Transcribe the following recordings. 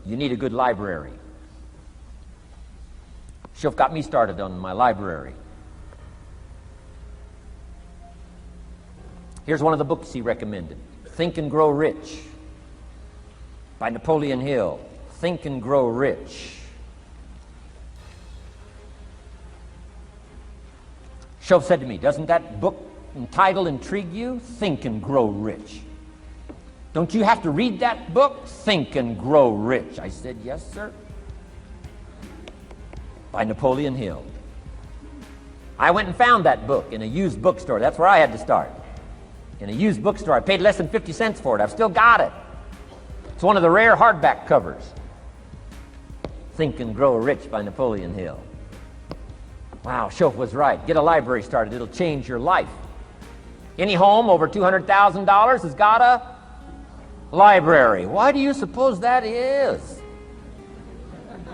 You need a good library. Shof got me started on my library. Here's one of the books he recommended. Think and Grow Rich by Napoleon Hill. Think and Grow Rich. Shof said to me, doesn't that book and title intrigue you? Think and Grow Rich. Don't you have to read that book? Think and Grow Rich. I said, yes, sir. By Napoleon Hill. I went and found that book in a used bookstore. That's where I had to start. In a used bookstore. I paid less than 50 cents for it. I've still got it. It's one of the rare hardback covers. Think and Grow Rich by Napoleon Hill. Wow, Shof was right. Get a library started. It'll change your life. Any home over $200,000 has got a library. Why do you suppose that is?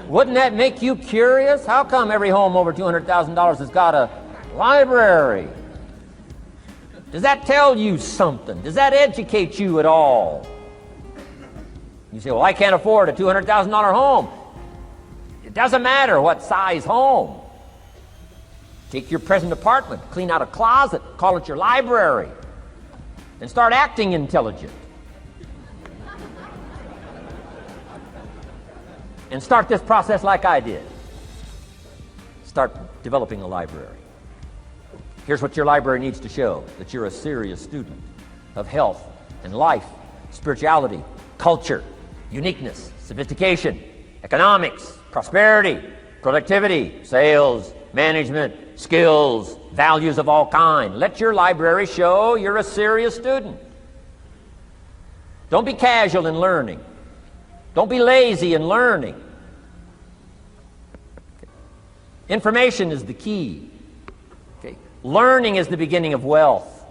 Wouldn't that make you curious? How come every home over $200,000 has got a library? Does that tell you something? Does that educate you at all? You say, well, I can't afford a $200,000 home. It doesn't matter what size home. Take your present apartment, clean out a closet, call it your library, and start acting intelligent. And start this process like I did. Start developing a library. Here's what your library needs to show: that you're a serious student of health and life, spirituality, culture, uniqueness, sophistication, economics, prosperity, productivity, sales, management, skills, values of all kinds. Let your library show you're a serious student. Don't be casual in learning. Don't be lazy in learning. Information is the key. Okay. Learning is the beginning of wealth.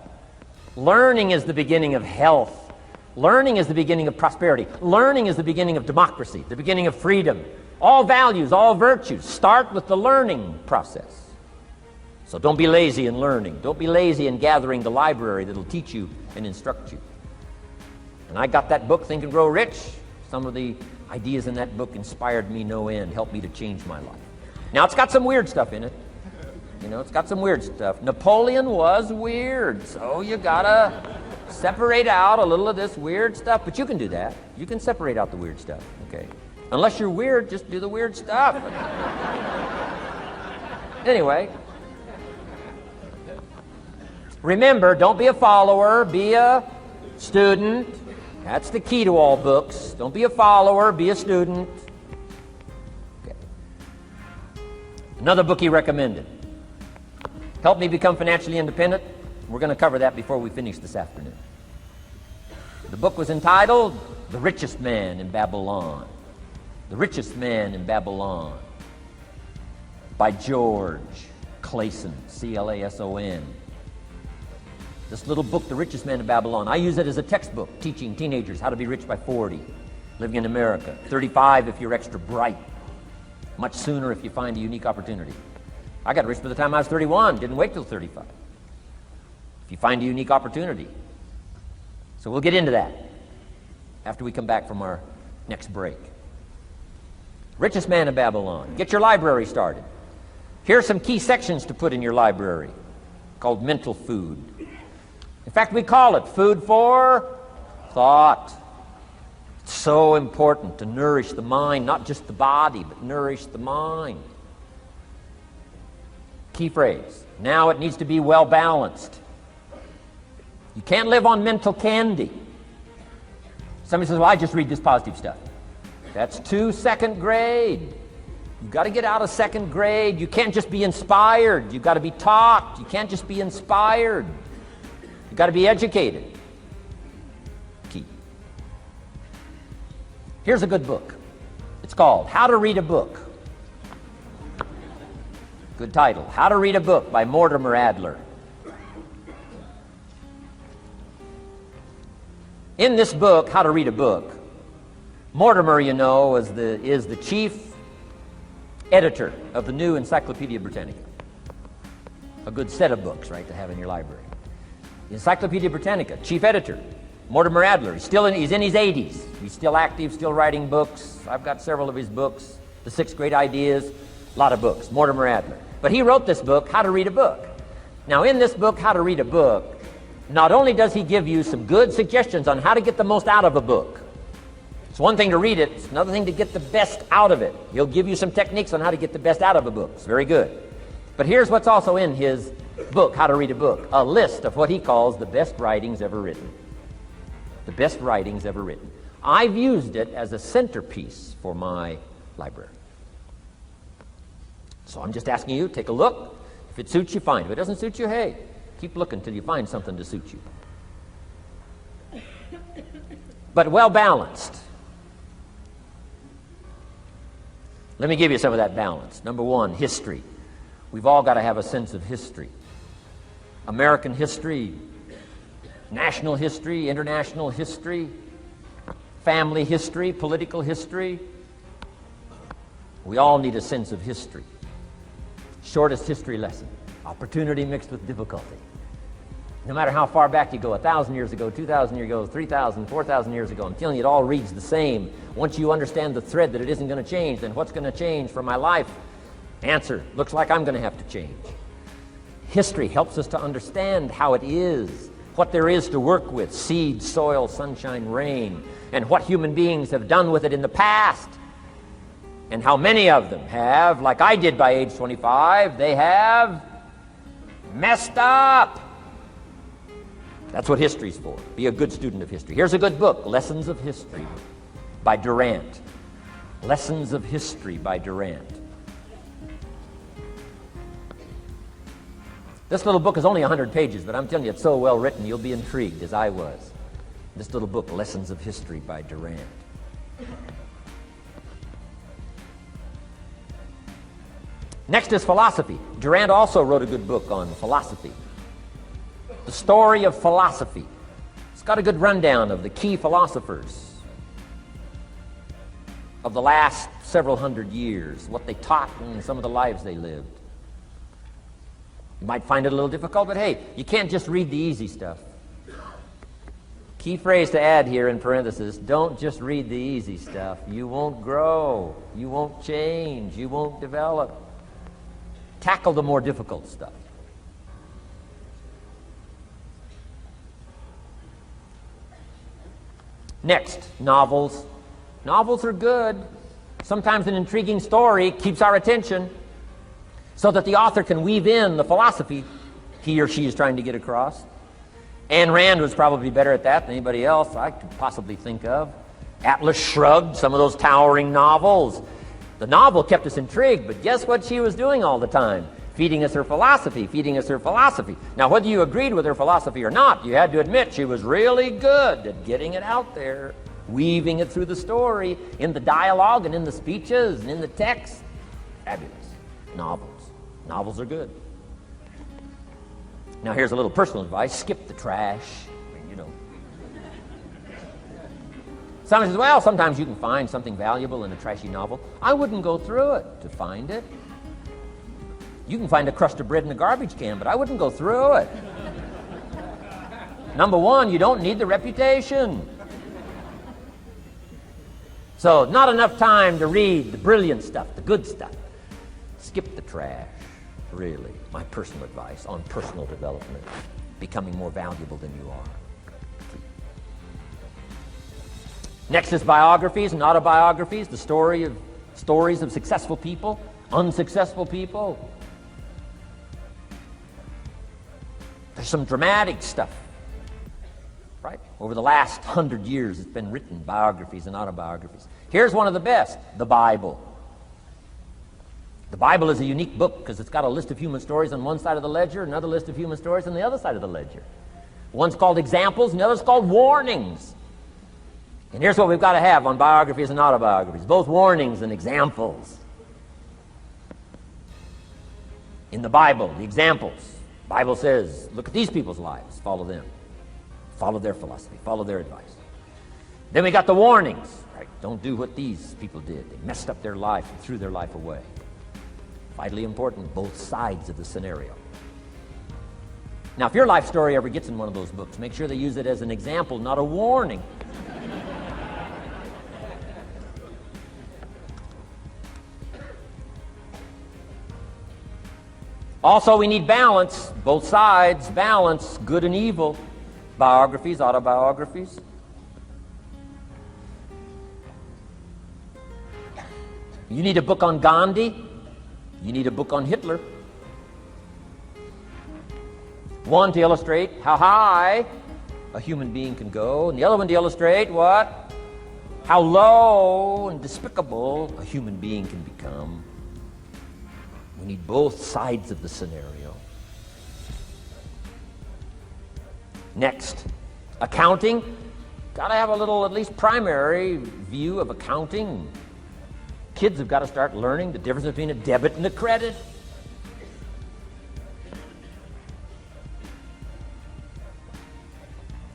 Learning is the beginning of health. Learning is the beginning of prosperity. Learning is the beginning of democracy, the beginning of freedom. All values, all virtues start with the learning process. So don't be lazy in learning. Don't be lazy in gathering the library that'll teach you and instruct you. And I got that book, Think and Grow Rich. Some of the ideas in that book inspired me no end, helped me to change my life. Now, it's got some weird stuff in it. You know, it's got some weird stuff. Napoleon was weird, so you gotta separate out a little of this weird stuff. But you can do that. You can separate out the weird stuff, okay? Unless you're weird, just do the weird stuff. Anyway, remember, don't be a follower, be a student. That's the key to all books. Don't be a follower, be a student. Okay. Another book he recommended. Help Me Become Financially Independent. We're going to cover that before we finish this afternoon. The book was entitled The Richest Man in Babylon. The Richest Man in Babylon by George Clason, C-L-A-S-O-N. This little book, The Richest Man in Babylon, I use it as a textbook teaching teenagers how to be rich by 40, living in America, 35 if you're extra bright, much sooner if you find a unique opportunity. I got rich by the time I was 31, didn't wait till 35. If you find a unique opportunity. So we'll get into that after we come back from our next break. Richest Man in Babylon. Get your library started. Here are some key sections to put in your library called mental food. In fact, we call it food for thought. It's so important to nourish the mind, not just the body, but nourish the mind. Key phrase. Now it needs to be well balanced. You can't live on mental candy. Somebody says, well, I just read this positive stuff. That's too second grade. You've got to get out of second grade. You can't just be inspired. You've got to be taught. You can't just be inspired. You've got to be educated. Key. Here's a good book. It's called How to Read a Book. Good title. How to Read a Book by Mortimer Adler. In this book, How to Read a Book, Mortimer, you know, is the chief editor of the new Encyclopedia Britannica. A good set of books, right, to have in your library. The Encyclopedia Britannica, chief editor. Mortimer Adler, he's in his 80s. He's still active, still writing books. I've got several of his books. The 6 Great Ideas, a lot of books. Mortimer Adler. But he wrote this book, How to Read a Book. Now in this book, How to Read a Book, not only does he give you some good suggestions on how to get the most out of a book. It's one thing to read it, it's another thing to get the best out of it. He'll give you some techniques on how to get the best out of a book. It's very good. But here's what's also in his book, How to Read a Book, a list of what he calls the best writings ever written. The best writings ever written. I've used it as a centerpiece for my library. So I'm just asking you, take a look. If it suits you, fine. If it doesn't suit you, hey, keep looking until you find something to suit you. But well balanced. Let me give you some of that balance. Number one, history. We've all got to have a sense of history. American history, national history, international history, family history, political history. We all need a sense of history. Shortest history lesson, opportunity mixed with difficulty. No matter how far back you go, 1,000 years ago, 2,000 years ago, 3,000, 4,000 years ago, I'm telling you, it all reads the same. Once you understand the thread that it isn't going to change, then what's going to change for my life? Answer, looks like I'm going to have to change. History helps us to understand how it is, what there is to work with, seed, soil, sunshine, rain, and what human beings have done with it in the past. And how many of them have, like I did by age 25, they have messed up. That's what history's for. Be a good student of history. Here's a good book, Lessons of History by Durant. Lessons of History by Durant. This little book is only 100 pages, but I'm telling you, it's so well written, you'll be intrigued, as I was. This little book, Lessons of History by Durant. Next is philosophy. Durant also wrote a good book on philosophy. The Story of Philosophy. It's got a good rundown of the key philosophers of the last several hundred years, what they taught and some of the lives they lived. You might find it a little difficult, but hey, you can't just read the easy stuff. Key phrase to add here in parentheses, don't just read the easy stuff. You won't grow. You won't change. You won't develop. Tackle the more difficult stuff. Next, novels. Novels are good. Sometimes an intriguing story keeps our attention so that the author can weave in the philosophy he or she is trying to get across. Ayn Rand was probably better at that than anybody else I could possibly think of. Atlas Shrugged, some of those towering novels. The novel kept us intrigued, but guess what she was doing all the time? Feeding us her philosophy, feeding us her philosophy. Now, whether you agreed with her philosophy or not, you had to admit she was really good at getting it out there, weaving it through the story, in the dialogue and in the speeches and in the text. Fabulous. Novels. Novels are good. Now, here's a little personal advice. Skip the trash. I mean, you know. Someone says, well, sometimes you can find something valuable in a trashy novel. I wouldn't go through it to find it. You can find a crust of bread in a garbage can, but I wouldn't go through it. Number one, you don't need the reputation. So, not enough time to read the brilliant stuff, the good stuff. Skip the trash, really. My personal advice on personal development, becoming more valuable than you are. Next is biographies and autobiographies, the stories of successful people, unsuccessful people. There's some dramatic stuff, right? Over the last 100 years, it's been written, biographies and autobiographies. Here's one of the best, the Bible. The Bible is a unique book because it's got a list of human stories on one side of the ledger, another list of human stories on the other side of the ledger. One's called examples, and the other's called warnings. And here's what we've got to have on biographies and autobiographies, both warnings and examples. In the Bible, the examples. The Bible says, look at these people's lives, follow them. Follow their philosophy, follow their advice. Then we got the warnings, right? Don't do what these people did. They messed up their life and threw their life away. Vitally important, both sides of the scenario. Now, if your life story ever gets in one of those books, make sure they use it as an example, not a warning. Also, we need balance, both sides, balance, good and evil, biographies, autobiographies. You need a book on Gandhi. You need a book on Hitler. One to illustrate how high a human being can go, and the other one to illustrate what? How low and despicable a human being can become. We need both sides of the scenario. Next, accounting. Got to have a little, at least primary view of accounting. Kids have got to start learning the difference between a debit and a credit.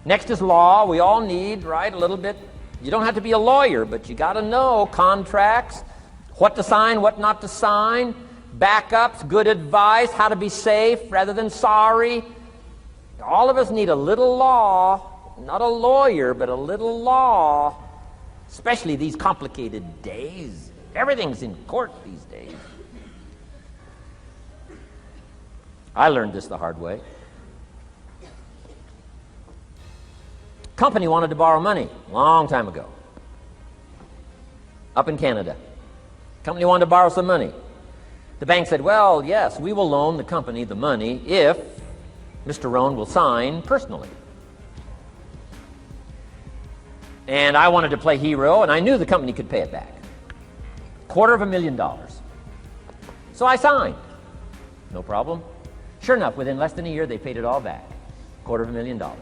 Next is law. We all need, right, a little bit. You don't have to be a lawyer, but you got to know contracts, what to sign, what not to sign, backups, good advice, how to be safe rather than sorry. All of us need a little law, not a lawyer, but a little law, especially these complicated days. Everything's in court these days. I learned this the hard way. Company wanted to borrow money a long time ago, up in Canada. Company wanted to borrow some money. The bank said, well, yes, we will loan the company the money if Mr. Rohn will sign personally. And I wanted to play hero, and I knew the company could pay it back. $250,000. So I signed. No problem. Sure enough, within less than a year, they paid it all back. $250,000.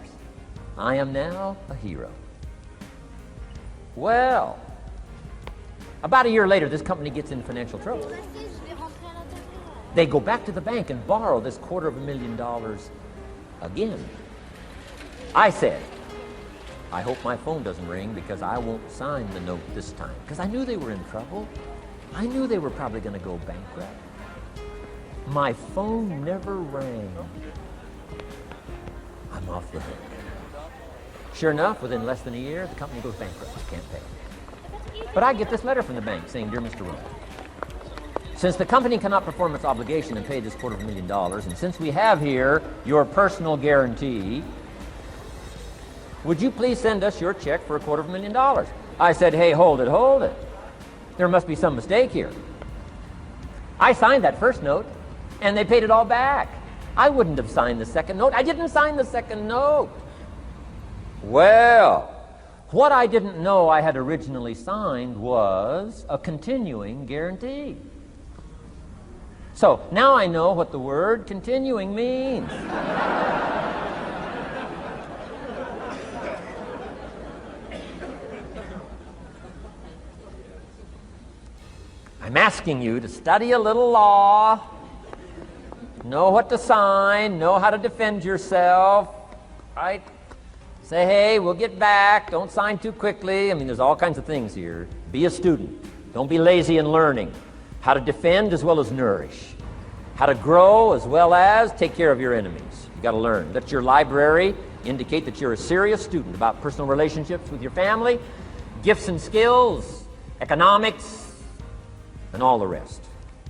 I am now a hero. Well, about a year later, this company gets in financial trouble. They go back to the bank and borrow this $250,000 again. I said, I hope my phone doesn't ring because I won't sign the note this time. Because I knew they were in trouble. I knew they were probably going to go bankrupt. My phone never rang. I'm off the hook. Sure enough, within less than a year, the company goes bankrupt. Can't pay. But I get this letter from the bank saying, Dear Mr. Rohn, since the company cannot perform its obligation and pay this $250,000, and since we have here your personal guarantee, would you please send us your check for $250,000? I said, hey, hold it. There must be some mistake here. I signed that first note, and they paid it all back. I wouldn't have signed the second note. I didn't sign the second note. Well, what I didn't know I had originally signed was a continuing guarantee. So now I know what the word continuing means. I'm asking you to study a little law, know what to sign, know how to defend yourself, right? Say, hey, we'll get back. Don't sign too quickly. I mean, there's all kinds of things here. Be a student. Don't be lazy in learning. How to defend as well as nourish. How to grow as well as take care of your enemies. You've got to learn. Let your library indicate that you're a serious student about personal relationships with your family, gifts and skills, economics, and all the rest.